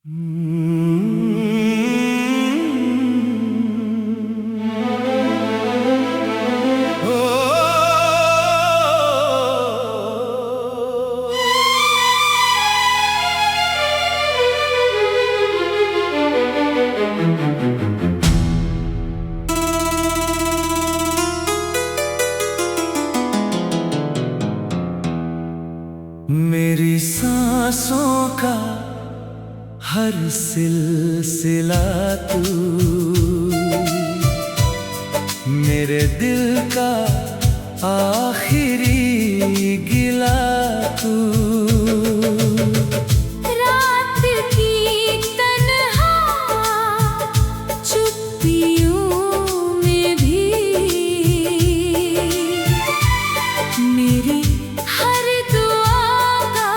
मेरी सांसों का हर सिलसिला तू, मेरे दिल का आखिरी गिला तू। रात की तन्हा चुप्पियों में भी मेरी हर दुआ का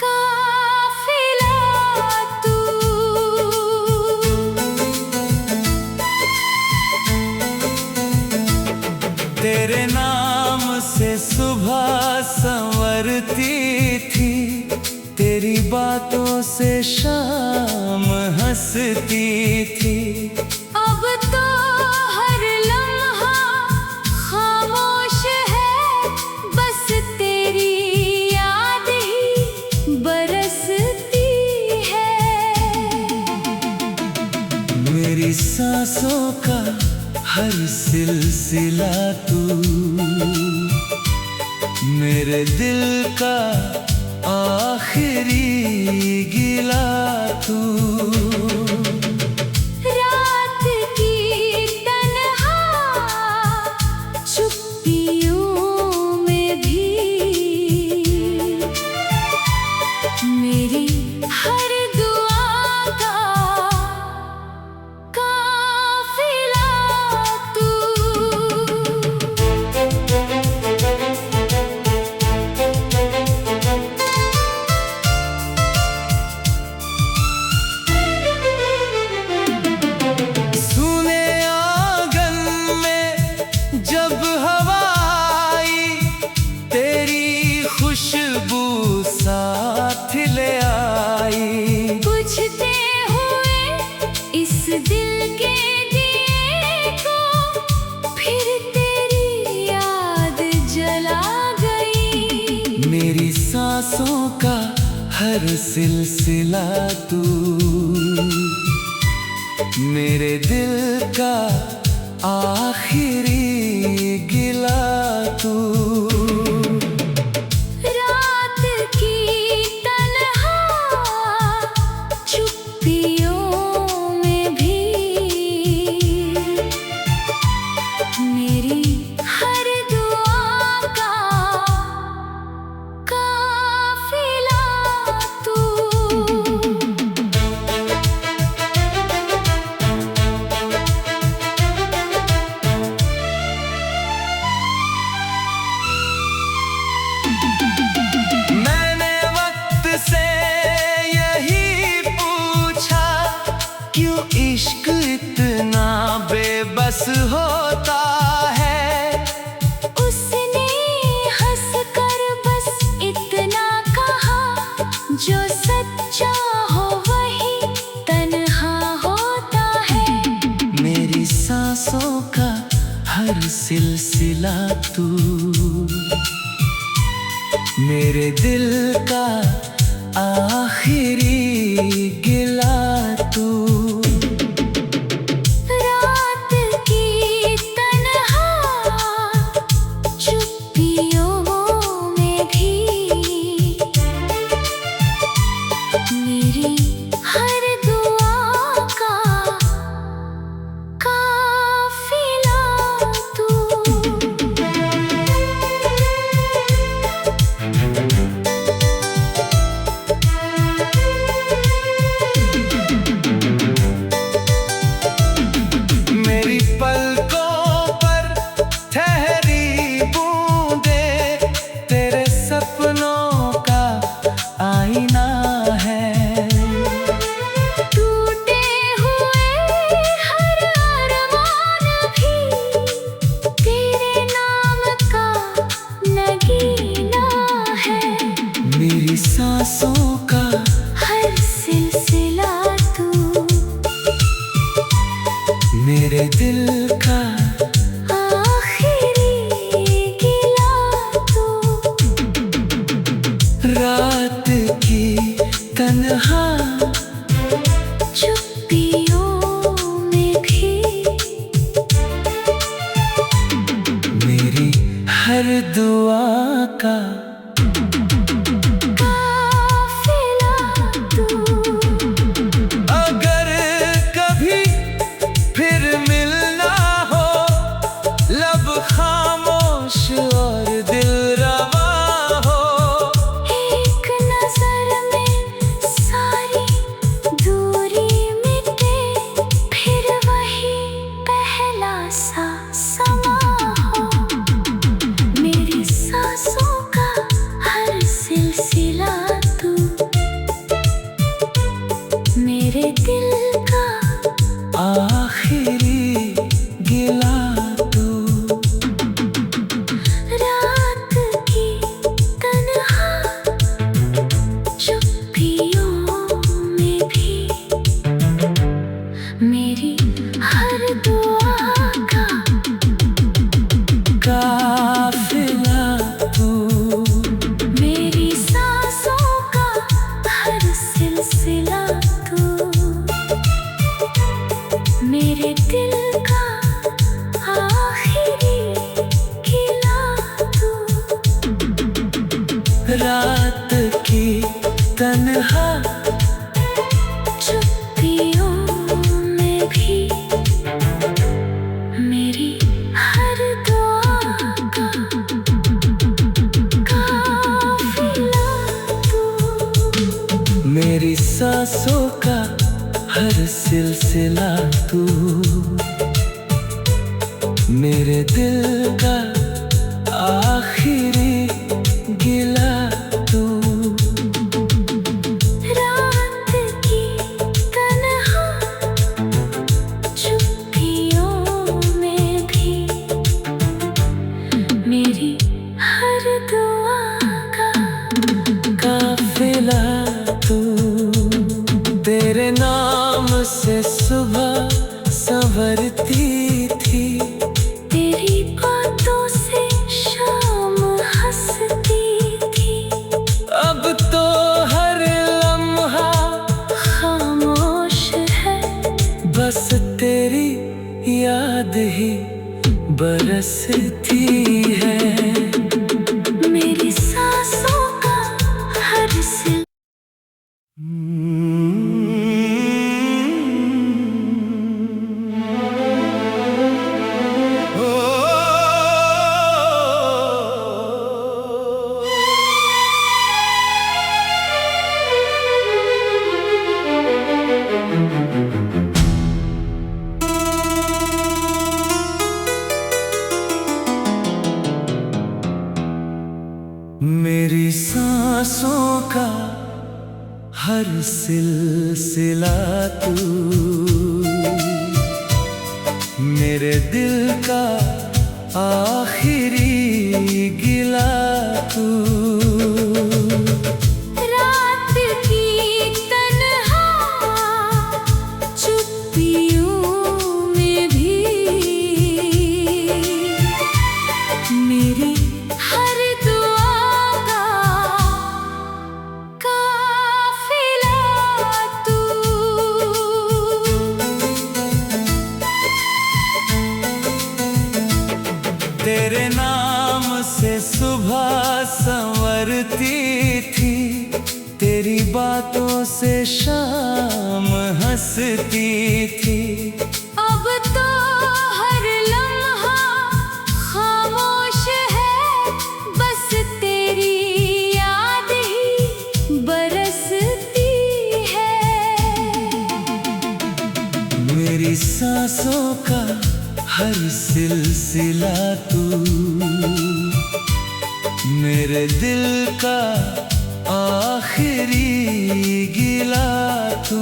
काफिला तू। तेरे नाम से सुबह संवरती थी, तेरी बातों से शाम हंसती थी। अब तो हर लम्हा खामोश है, बस तेरी याद ही बरसती है। मेरी सांसों का हर सिलसिला तू, मेरे दिल का आखिरी गिला तू। रात की तन्हा चुप्पियों में भी मेरी हर दुआ का काफिला तू। सुने आंगन में जब हवा आई, तेरी खुशबू साथ ले आई। बुझते हुए इस दिल के दिए को फिर तेरी याद जला गई। मेरी सांसों का हर सिलसिला तू, मेरे दिल का आखिरी गिला तू। रात की तन्हा चुप्पियों में भी मेरी हर दुआ का काफिला तू। मैंने वक्त से यही पूछा, क्यों इश्क इतना बेबस होता है। उसने हंसकर बस इतना कहा, जो सच्चा हो वही तन्हा होता है। मेरी सांसों का हर सिलसिला तू, मेरे दिल का आखिरी गिला तू। रात की तन्हा चुप्पियों में भी मेरी हर दुआ का काफिला तू। रात की तन्हा चुप्पियों में भी मेरी हर दुआ का काफिला तू। अगर कभी फिर मिलना हो, लब खामोश और दिल रवा हो, एक नजर में सारी दूरी मिटे, फिर वही पहला सा समा हो। मेरी सांसों का हर सिलसिला तू, मेरे दिल का आखिरी गिला तू। रात की तन्हा चुप्पियों में भी मेरी हर दुआ का काफिला तू। मेरी सांसों का हर सिलसिला तू, मेरे दिल का आखिरी गिला तू। रात की तन्हा चुप्पियों में भी मेरी हर दुआ का काफिला तू। मेरी सांसों का हर सिलसिला तू, मेरे दिल का आखिरी गिला तू। रात की तन्हा चुप्पियों में भी मेरी हर दुआ का काफिला तू। तेरे नाम से सुबह संवरती थी, तेरी बातों से शाम हंसती थी। अब तो हर लम्हा खामोश है, बस तेरी याद ही बरसती है। मेरी सांसों का हर सिल मेरी सांसों का हर सिलसिला तू, मेरे दिल का आखिरी गिला तू। रात की तन्हा चुप्पियों में भी मेरी हर दुआ का काफिला तू। तेरे नाम से सुबह संवरती थी, तेरी बातों से शाम हंसती थी। अब तो हर लम्हा खामोश है, बस तेरी याद ही बरसती है। मेरी सांसों का हर सिलसिला तू, मेरे दिल का आखिरी गिला तू।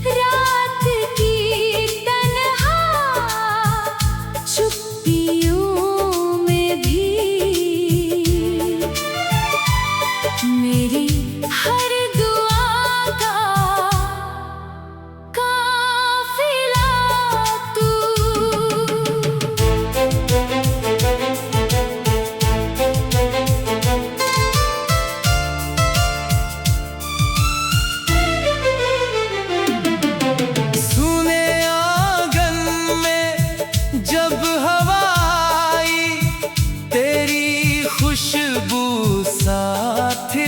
रात की तन्हा चुप्पियों में भी मेरी हर दुआ का काफिला तू।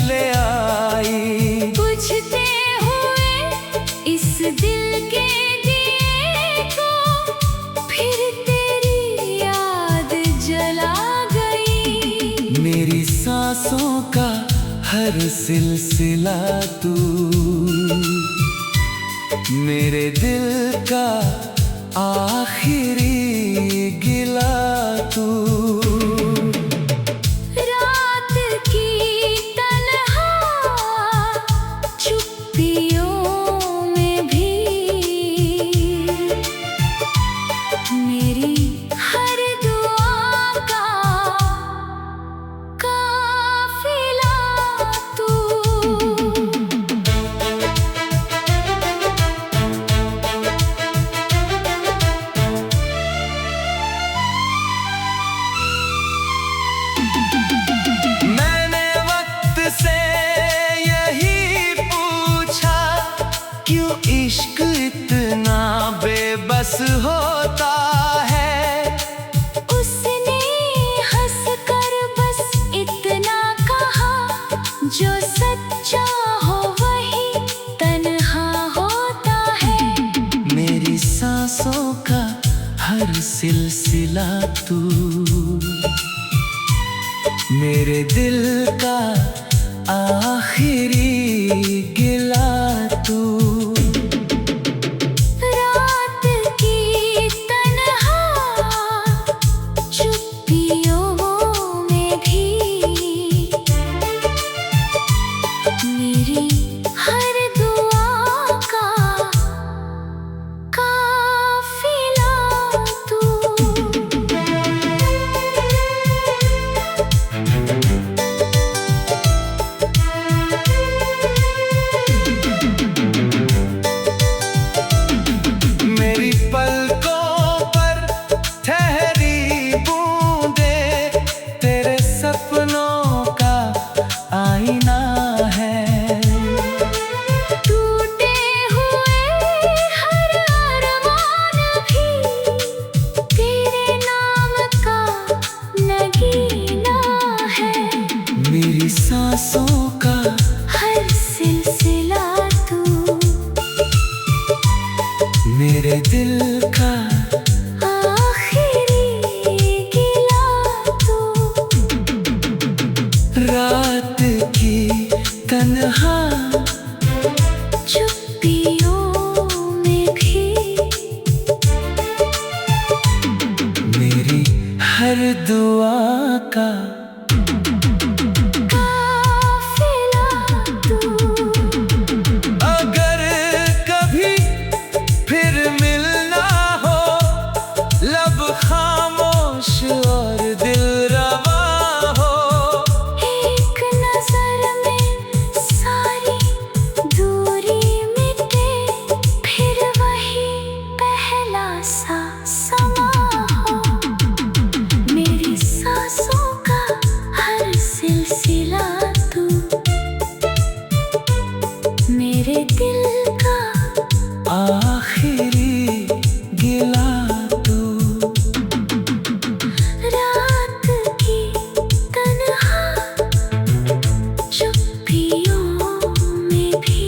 ले आई। बुझते हुए इस दिल के दिए को फिर तेरी याद जला गई। मेरी सांसों का हर सिलसिला तू, मेरे दिल का आखिरी गिला तू। रात की तन्हा चुप्पियों में भी मेरी हर दुआ का काफिला तू। मैंने वक्त से यही पूछा, क्यों इश्क इतना बेबस होता है। उसने हंसकर बस इतना कहा, जो सच्चा हो वही तन्हा होता है। मेरी सांसों का हर सिलसिला तू, मेरे दिल का आखिरी गिला तू। रात की तन्हा चुप्पियों में भी मेरी हर दुआ का काफिला तू। मेरी पलकों पर ठहरी बूंदे तेरे सपनों का आईना है। टूटे हुए हर अरमान भी तेरे नाम का नगीना है। मेरी सांसों का हर सिलसिला तू, मेरे दिल का आखिरी गिला तू। रात की तन्हा चुप्पियों में भी मेरी हर दुआ का काफिला तू। अगर कभी फिर मिलना हो, लब खामोश और दिल रवा हो। एक नजर में सारी दूरी मिटे, फिर वही पहला सा समा हो। मेरी सांसों का हर सिलसिला तू, मेरे दिल का आखिरी गिला तू। रात की तन्हा चुप्पियों में भी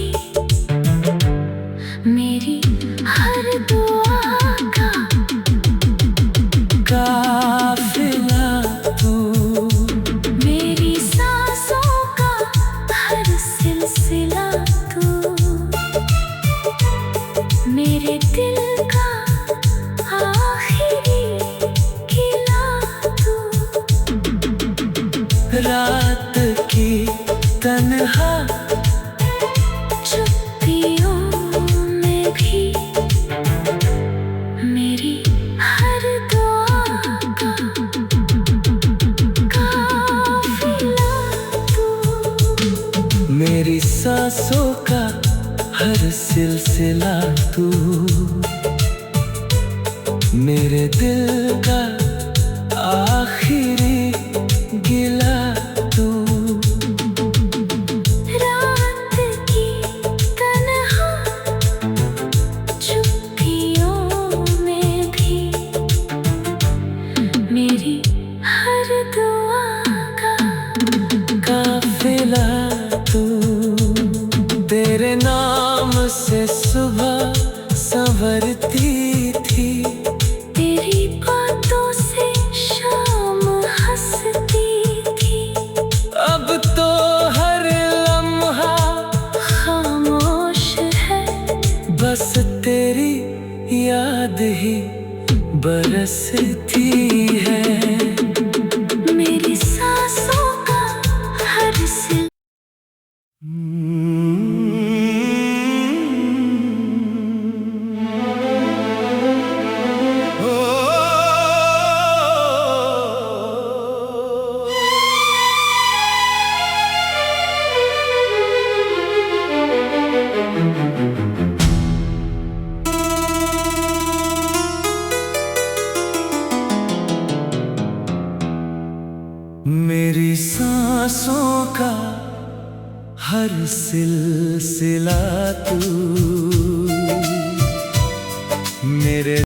मेरी हर दुआ का काफिला तू। मेरी सांसों का हर सिलसिला तू, मेरे दिल का आखिरी गिला तू। रात की तन्हा चुप्पियों में भी मेरी हर दुआ का काफिला तू। मेरी सांसों का हर सिलसिला तू, मेरे दिल का आखिरी गिला तू। रात की तन्हा चुप्पियों में भी मेरी हर दुआ का काफिला तेरे नाम से सुबह संवरती थी, तेरी बातों से शाम हंसती थी। अब तो हर लम्हा खामोश है, बस तेरी याद ही बरसती है। मेरी सांसों का हर सिल मेरी सांसों का हर सिलसिला तू, मेरे